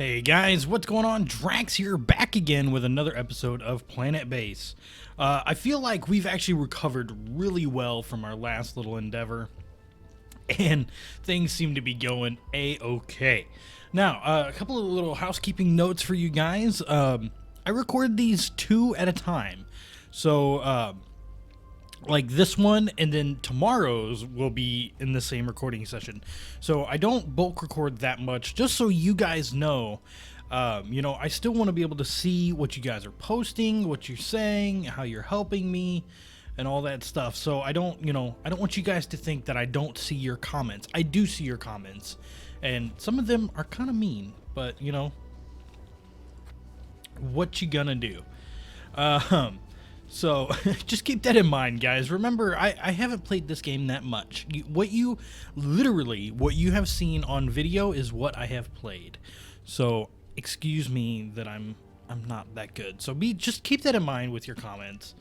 Hey guys, what's going on? Drax here, back again with another episode of PlanetBase. I feel like we've actually recovered really well from our last little endeavor, and things seem to be going a-okay. Now, a couple of little housekeeping notes for you guys. I record these two at a time, so like this one and then tomorrow's will be in the same recording session, so I don't bulk record that much, just so you guys know. I still want to be able to see what you guys are posting, what you're saying, how you're helping me, and all that stuff. So I don't want you guys to think that I don't see your comments. I do see your comments, and some of them are kind of mean, but what you gonna do? So just keep that in mind, guys. Remember, I haven't played this game that much. What you have seen on video is what I have played. So excuse me that I'm not that good. So just keep that in mind with your comments.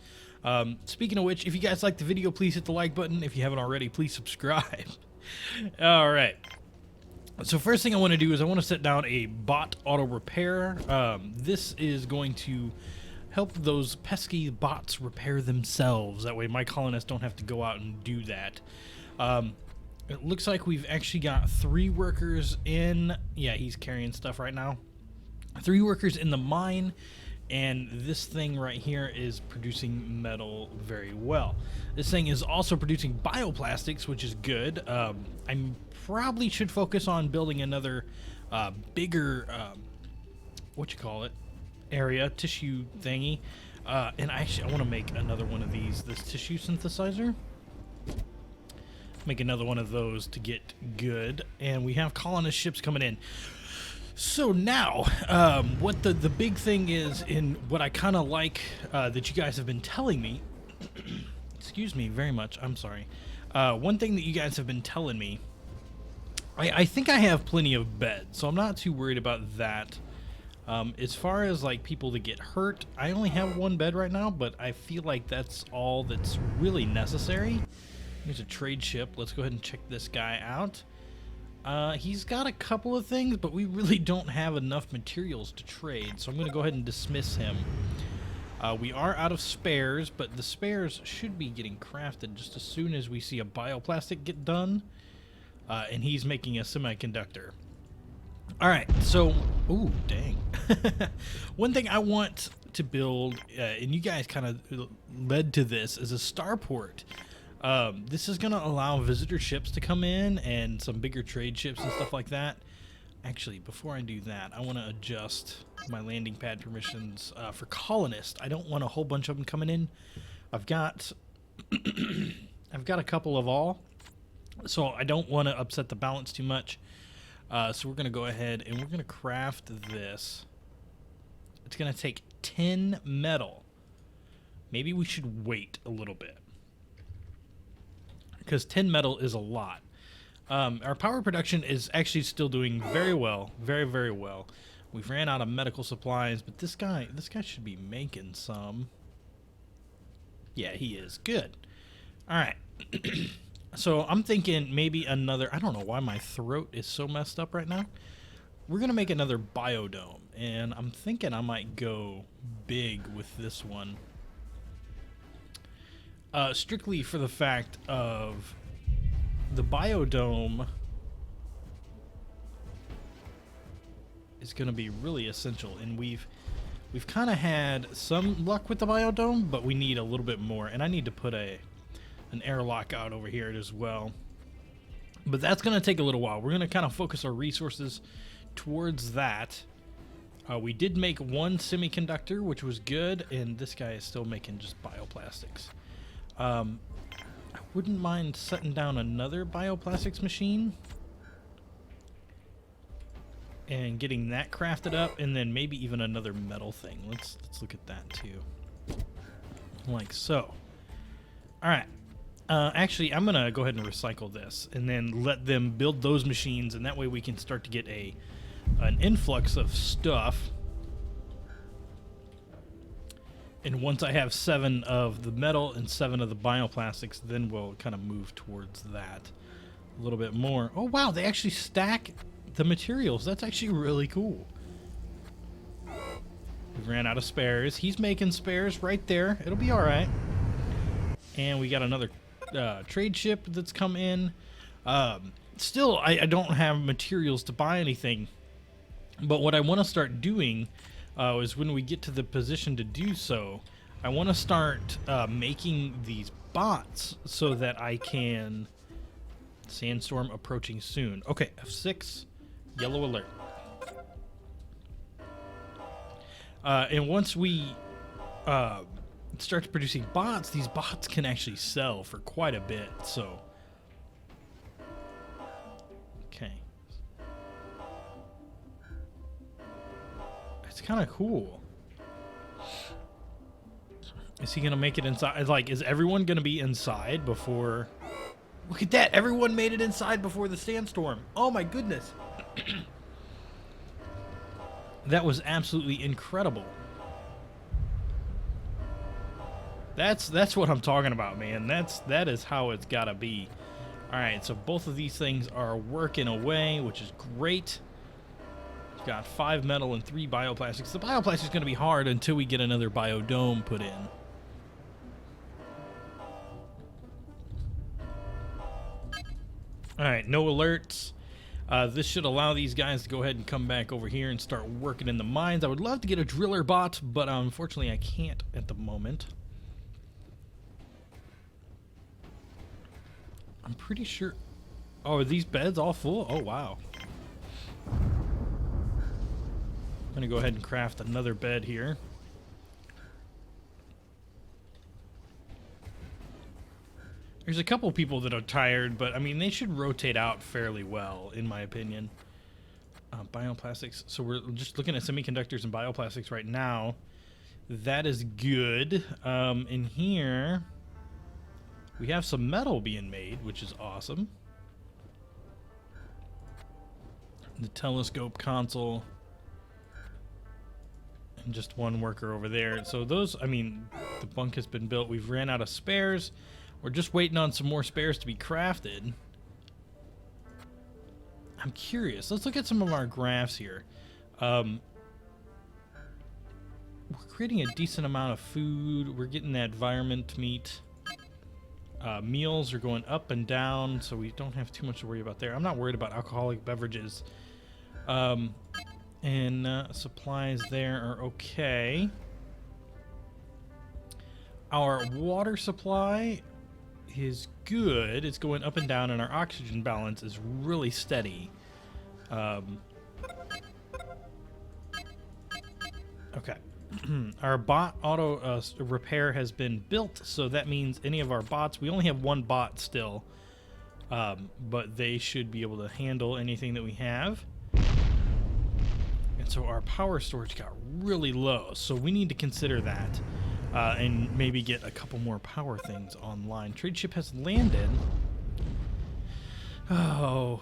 Speaking of which, if you guys like the video, please hit the like button. If you haven't already, please subscribe. All right. So first thing I want to do is I want to set down a bot auto repair. This is going to help those pesky bots repair themselves. That way my colonists don't have to go out and do that. It looks like we've actually got 3 workers in. Yeah, he's carrying stuff right now. 3 workers in the mine, and this thing right here is producing metal very well. This thing is also producing bioplastics, which is good. I probably should focus on building another bigger area, tissue thingy, and I want to make another one of these, this tissue synthesizer. Make another one of those to get good, and we have colonist ships coming in. So now, what the big thing is, in what I kind of like that you guys have been telling me, excuse me very much, I'm sorry, one thing that you guys have been telling me, I think I have plenty of beds, so I'm not too worried about that. As far as like people that get hurt, I only have 1 bed right now, but I feel like that's all that's really necessary. Here's a trade ship. Let's go ahead and check this guy out. He's got a couple of things, but we really don't have enough materials to trade, so I'm going to go ahead and dismiss him. We are out of spares, but the spares should be getting crafted just as soon as we see a bioplastic get done, and he's making a semiconductor. Alright, so, ooh, dang. One thing I want to build, and you guys kind of led to this, is a starport. This is going to allow visitor ships to come in and some bigger trade ships and stuff like that. Actually, before I do that, I want to adjust my landing pad permissions for colonists. I don't want a whole bunch of them coming in. I've got a couple of all, so I don't want to upset the balance too much. So we're going to go ahead and we're going to craft this. It's going to take 10 metal. Maybe we should wait a little bit, because 10 metal is a lot. Our power production is actually still doing very well, very, very well. We've ran out of medical supplies, but this guy should be making some. Yeah, he is. Good. All right. So I'm thinking maybe another, I don't know why my throat is so messed up right now. We're going to make another biodome, and I'm thinking I might go big with this one. Strictly for the fact of the biodome is going to be really essential, and we've kind of had some luck with the biodome, but we need a little bit more, and I need to put an airlock out over here as well. But that's going to take a little while. We're going to kind of focus our resources towards that. We did make 1 semiconductor, which was good, and this guy is still making just bioplastics. I wouldn't mind setting down another bioplastics machine and getting that crafted up, and then maybe even another metal thing. Let's look at that too. Like so. All right. Actually, I'm gonna go ahead and recycle this, and then let them build those machines, and that way we can start to get an influx of stuff. And once I have 7 of the metal and 7 of the bioplastics, then we'll kind of move towards that a little bit more. Oh wow, they actually stack the materials. That's actually really cool. We ran out of spares. He's making spares right there. It'll be all right. And we got another trade ship that's come in. Still, I don't have materials to buy anything. But what I want to start doing is when we get to the position to do so, I want to start making these bots so that I can... Sandstorm approaching soon. Okay, F6, yellow alert. And once we start producing bots, these bots can actually sell for quite a bit, so... Okay. It's kind of cool. Is he going to make it inside? Like, is everyone going to be inside before... Look at that! Everyone made it inside before the sandstorm. Oh my goodness! That was absolutely incredible. That's what I'm talking about, man. That is how it's gotta be. All right, so both of these things are working away, which is great. We've got 5 metal and 3 bioplastics. The bioplastics is gonna be hard until we get another biodome put in. All right, no alerts. This should allow these guys to go ahead and come back over here and start working in the mines. I would love to get a driller bot, but unfortunately I can't at the moment. I'm pretty sure... Oh, are these beds all full? Oh, wow. I'm going to go ahead and craft another bed here. There's a couple people that are tired, but I mean, they should rotate out fairly well, in my opinion. Bioplastics. So we're just looking at semiconductors and bioplastics right now. That is good. In here, we have some metal being made, which is awesome. The telescope console. And just one worker over there. So those, I mean, the bunk has been built. We've ran out of spares. We're just waiting on some more spares to be crafted. I'm curious. Let's look at some of our graphs here. We're creating a decent amount of food. We're getting that environment meat. Meals are going up and down, so we don't have too much to worry about there. I'm not worried about alcoholic beverages. And supplies there are okay. Our water supply is good. It's going up and down, and our oxygen balance is really steady. Okay. Our bot auto repair has been built, so that means any of our bots, we only have one bot still, but they should be able to handle anything that we have. And so our power storage got really low, so we need to consider that. And maybe get a couple more power things online. Trade ship has landed. Oh,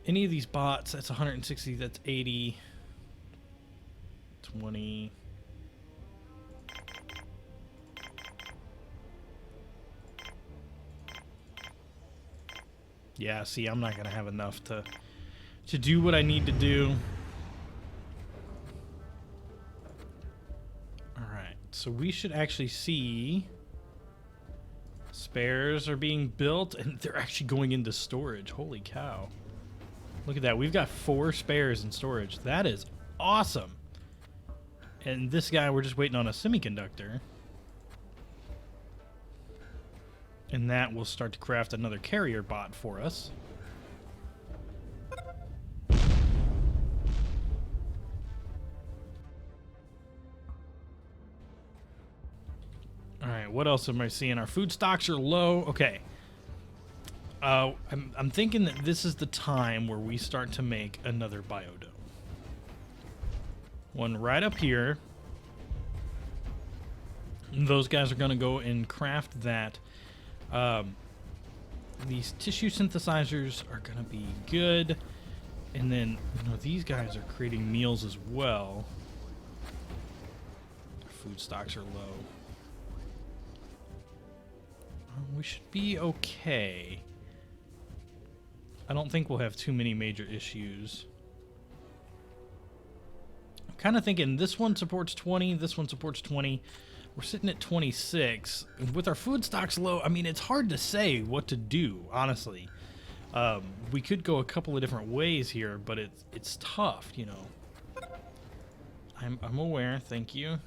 any of these bots, that's 160, that's 80, 20. Yeah, see, I'm not going to have enough to do what I need to do. So we should actually see spares are being built, and they're actually going into storage. Holy cow. Look at that. We've got 4 spares in storage. That is awesome. And this guy, we're just waiting on a semiconductor. And that will start to craft another carrier bot for us. Alright, what else am I seeing? Our food stocks are low. Okay. I'm thinking that this is the time where we start to make another biodome. One right up here. And those guys are going to go and craft that. These tissue synthesizers are going to be good. And then, you know, these guys are creating meals as well. Our food stocks are low. We should be okay. I don't think we'll have too many major issues. kind of thinking this one supports 20, this one supports 20. We're sitting at 26. With our food stocks low, I mean, it's hard to say what to do, honestly. We could go a couple of different ways here, but it's tough, you know. I'm aware, thank you.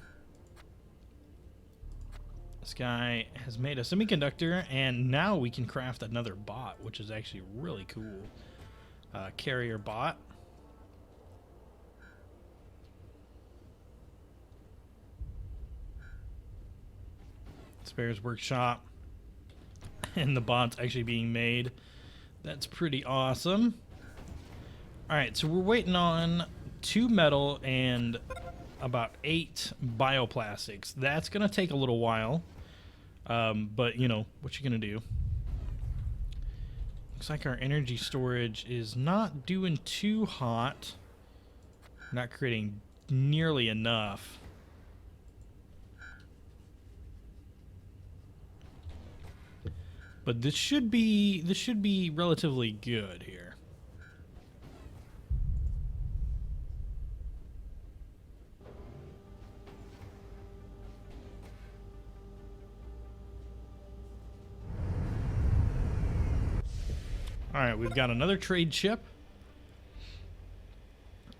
This guy has made a semiconductor, and now we can craft another bot, which is actually really cool. Carrier bot. Spares workshop. And the bot's actually being made. That's pretty awesome. Alright, so we're waiting on 2 metal and about 8 bioplastics. That's going to take a little while. But, you know, what you going to do? Looks like our energy storage is not doing too hot. Not creating nearly enough. But this should be relatively good here. All right, we've got another trade ship.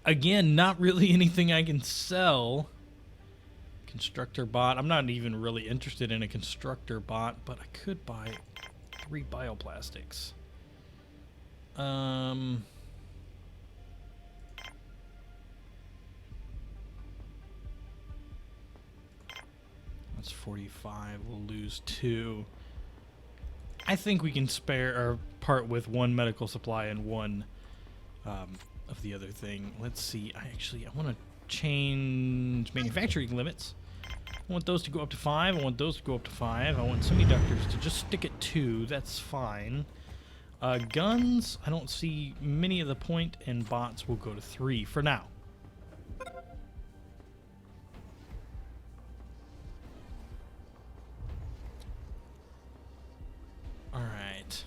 Again, not really anything I can sell. Constructor bot. I'm not even really interested in a constructor bot, but I could buy 3 bioplastics. That's 45. We'll lose 2. I think we can spare or part with 1 medical supply and 1 of the other thing. Let's see. I want to change manufacturing limits. I want those to go up to 5. I want those to go up to 5. I want semiconductors to just stick at 2. That's fine. Guns, I don't see many of the point, and bots will go to 3 for now. All right.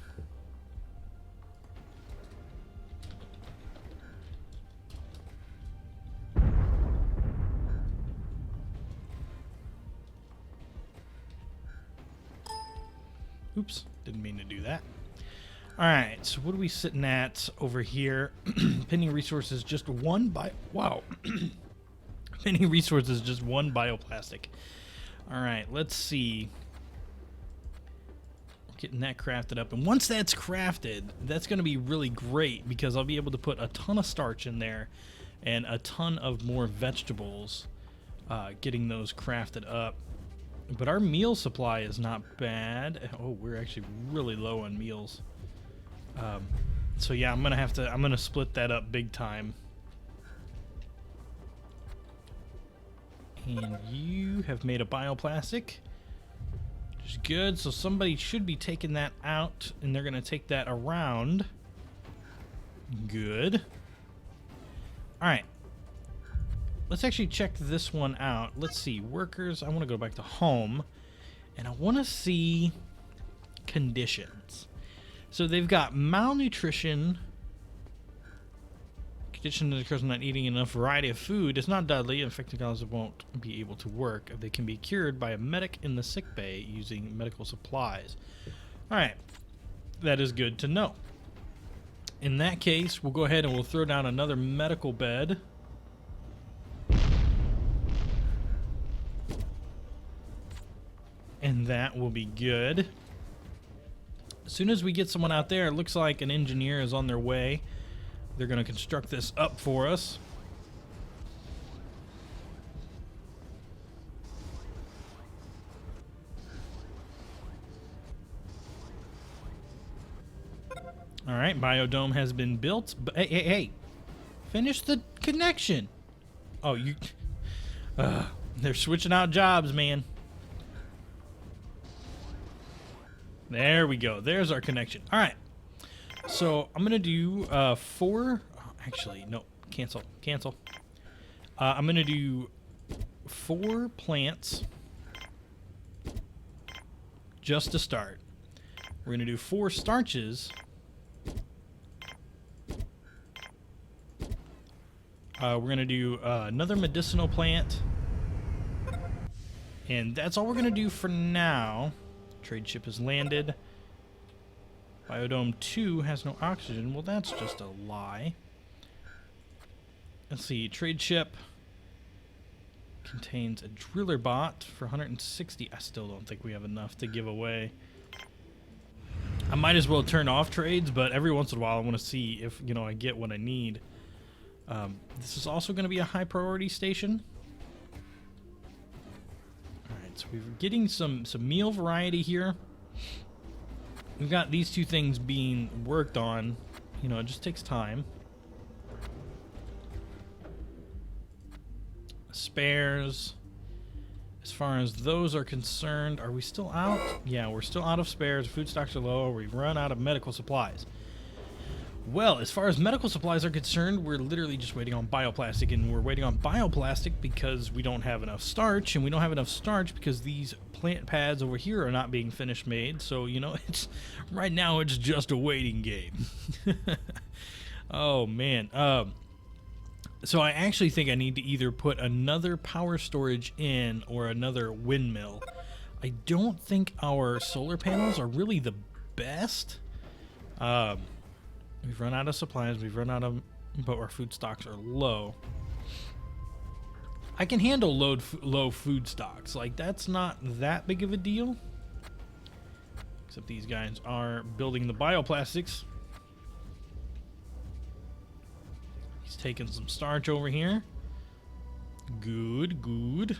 Oops, didn't mean to do that. All right, so what are we sitting at over here? Pending resources, just 1 wow. Pending resources, just 1 bioplastic. All right, let's see. Getting that crafted up, and once that's crafted, that's going to be really great because I'll be able to put a ton of starch in there and a ton of more vegetables, getting those crafted up. But our meal supply is not bad. Oh, we're actually really low on meals. So yeah, I'm gonna split that up big time. And you have made a bioplastic, which is good. So somebody should be taking that out, and they're gonna take that around. Good. All right. Let's actually check this one out. Let's see, workers. I want to go back to home, and I want to see conditions. So they've got malnutrition. Condition that occurs from not eating enough variety of food. It's not deadly. Infected causes won't be able to work. They can be cured by a medic in the sick bay using medical supplies. All right, that is good to know. In that case, we'll go ahead and we'll throw down another medical bed. And that will be good. As soon as we get someone out there, it looks like an engineer is on their way. They're going to construct this up for us. All right, biodome has been built. But hey. Finish the connection. Oh, you... they're switching out jobs, man. There we go. There's our connection. All right. So I'm going to do 4... Oh, actually, no. Cancel. I'm going to do 4 plants just to start. We're going to do 4 starches. We're going to do another medicinal plant. And that's all we're going to do for now. Trade ship has landed. Biodome 2 has no oxygen. Well, that's just a lie. Let's see. Trade ship contains a driller bot for 160. I still don't think we have enough to give away. I might as well turn off trades, but every once in a while I want to see if, you know, I get what I need. This is also going to be a high priority station. Alright, so we're getting some meal variety here. We've got these two things being worked on. You know, it just takes time. Spares. As far as those are concerned, are we still out? Yeah, we're still out of spares. Food stocks are low. We've run out of medical supplies. Well, as far as medical supplies are concerned, we're literally just waiting on bioplastic, and we're waiting on bioplastic because we don't have enough starch, and we don't have enough starch because these plant pads over here are not being finished made. So, you know, it's right now it's just a waiting game. Oh man. So I actually think I need to either put another power storage in or another windmill. I don't think our solar panels are really the best. We've run out of supplies, but our food stocks are low. I can handle low food stocks. Like, that's not that big of a deal. Except these guys are building the bioplastics. He's taking some starch over here. Good, good.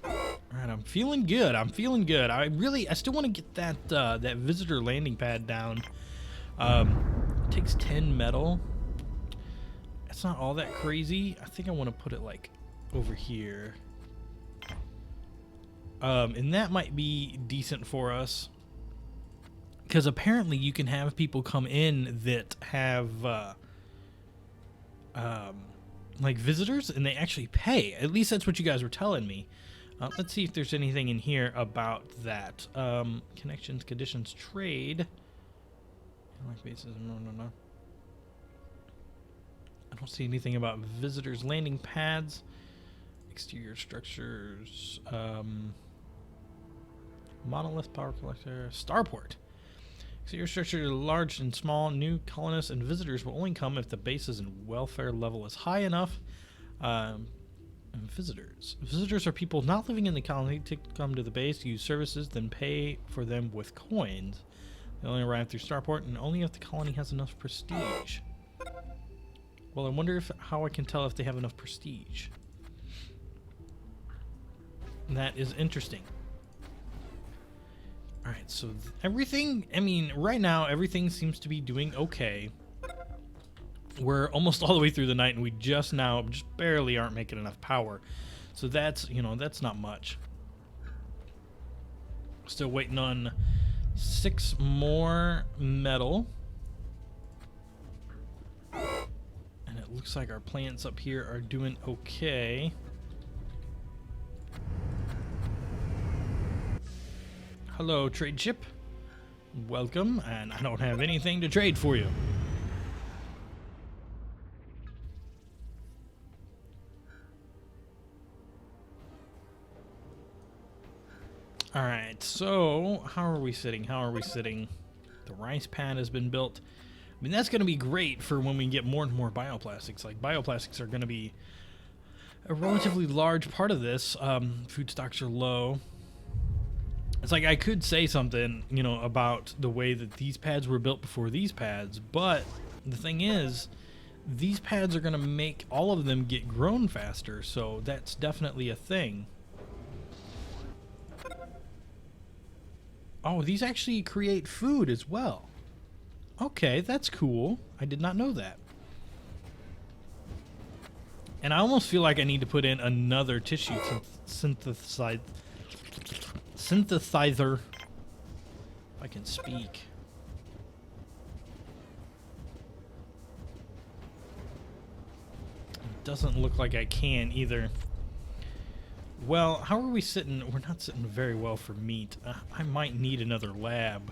Alright, I'm feeling good. I'm feeling good. I still want to get that that visitor landing pad down. It takes 10 metal. That's not all that crazy. I think I want to put it like over here. And that might be decent for us. Because apparently you can have people come in that have like visitors, and they actually pay. At least that's what you guys were telling me. Let's see if there's anything in here about that. Connections, conditions, trade. Like bases, no. I don't see anything about visitors, landing pads, exterior structures, monolith power collector, Starport. Exterior structure, large and small, new colonists and visitors will only come if the bases and welfare level is high enough. Visitors are people not living in the colony to come to the base, use services, then pay for them with coins. They only arrive through Starport, and only if the colony has enough prestige. Well, I wonder how I can tell if they have enough prestige. That is interesting. Alright, so everything, I mean, right now, everything seems to be doing okay. We're almost all the way through the night, and we just barely aren't making enough power. So that's, you know, that's not much. Still waiting on 6 more metal. And it looks like our plants up here are doing okay. Hello, trade ship. Welcome, and I don't have anything to trade for you. Alright, so how are we sitting? The rice pad has been built. I mean, that's going to be great for when we get more and more bioplastics. Like, bioplastics are going to be a relatively large part of this. Food stocks are low. It's like I could say something, you know, about the way that these pads were built before these pads, but the thing is, these pads are going to make all of them get grown faster, so that's definitely a thing. Oh, these actually create food as well. Okay, that's cool. I did not know that. And I almost feel like I need to put in another tissue synthesizer. If I can speak. It doesn't look like I can either. Well, how are we sitting? We're not sitting very well for meat. I might need another lab.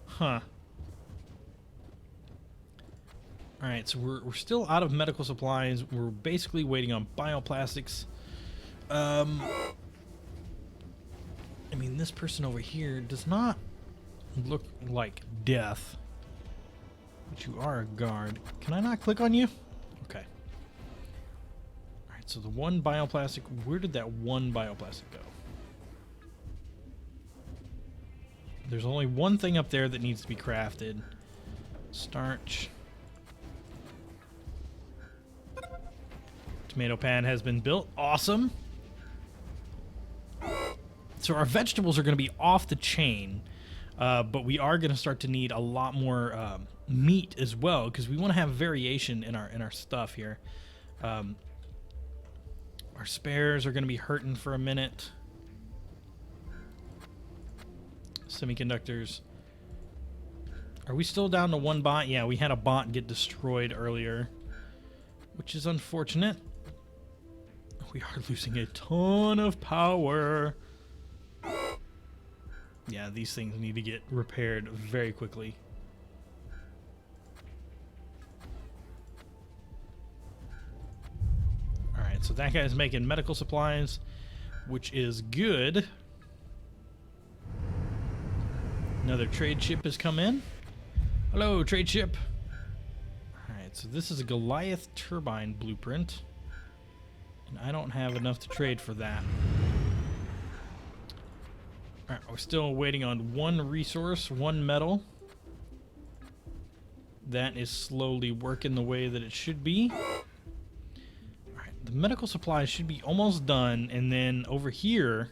Huh. All right, so we're still out of medical supplies. We're basically waiting on bioplastics. I mean, this person over here does not look like death. But you are a guard. Can I not click on you? Okay. Alright, so the one bioplastic, where did that one bioplastic go? There's only one thing up there that needs to be crafted. Starch. Tomato pan has been built. Awesome. So our vegetables are going to be off the chain, but we are going to start to need a lot more meat as well, because we want to have variation in our stuff here. Our spares are going to be hurting for a minute. Semiconductors. Are we still down to one bot? Yeah, we had a bot get destroyed earlier, which is unfortunate. We are losing a ton of power. Yeah, these things need to get repaired very quickly. Alright, so that guy's making medical supplies, which is good. Another trade ship has come in. Hello, trade ship. Alright, so this is a Goliath turbine blueprint. And I don't have enough to trade for that. Alright, we're still waiting on one resource, one metal. That is slowly working the way that it should be. Alright, the medical supplies should be almost done, and then over here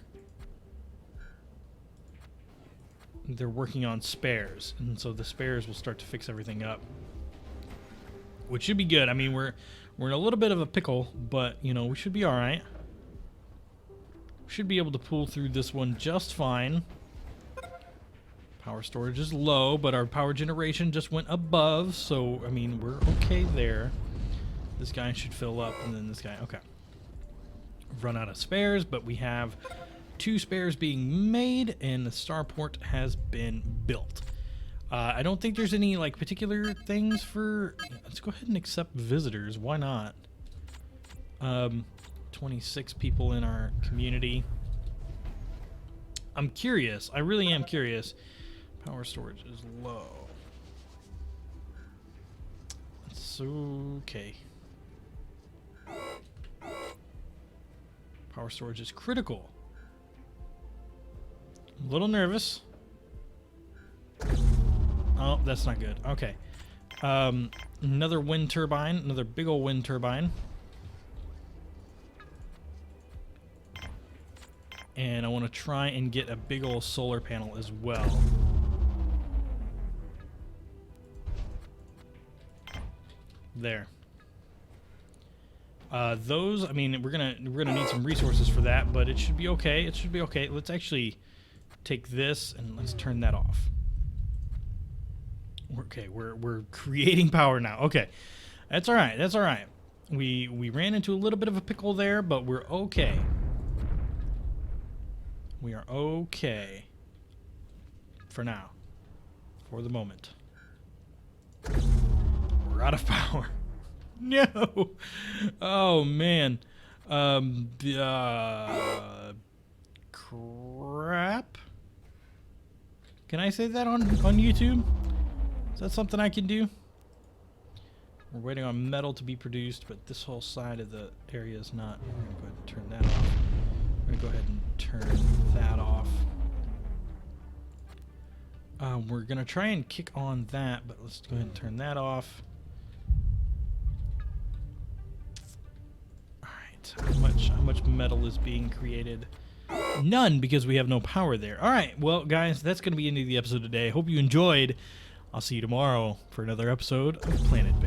they're working on spares, and so the spares will start to fix everything up, which should be good. I mean, we're in a little bit of a pickle, but you know, we should be all right. We should be able to pull through this one just fine. Power storage is low, but our power generation just went above, so I mean, we're okay there. This guy should fill up, and then this guy, okay. Run out of spares, but we have 2 spares being made, and the starport has been built. I don't think there's any like particular things for. Let's go ahead and accept visitors. Why not? 26 people in our community. I'm curious. I really am curious. Power storage is low. It's okay. Power storage is critical. A little nervous. Oh, that's not good. Okay. Another wind turbine. Another big old wind turbine. And I want to try and get a big old solar panel as well. There. Those, I mean, we're gonna need some resources for that, but it should be okay. It should be okay. Let's actually take this and let's turn that off. Okay, we're creating power now. Okay, that's all right. That's all right. We ran into a little bit of a pickle there, but we're okay. We are okay for now, for the moment. We're out of power. No. Oh man. Crap. Can I say that on YouTube? Is that something I can do? We're waiting on metal to be produced, but this whole side of the area is not. We're going to go ahead and turn that off. We're going to go ahead and turn that off. We're going to try and kick on that, but let's go ahead and turn that off. Alright, how much metal is being created? None, because we have no power there. Alright, well, guys, that's going to be the end of the episode today. Hope you enjoyed. I'll see you tomorrow for another episode of PlanetBase.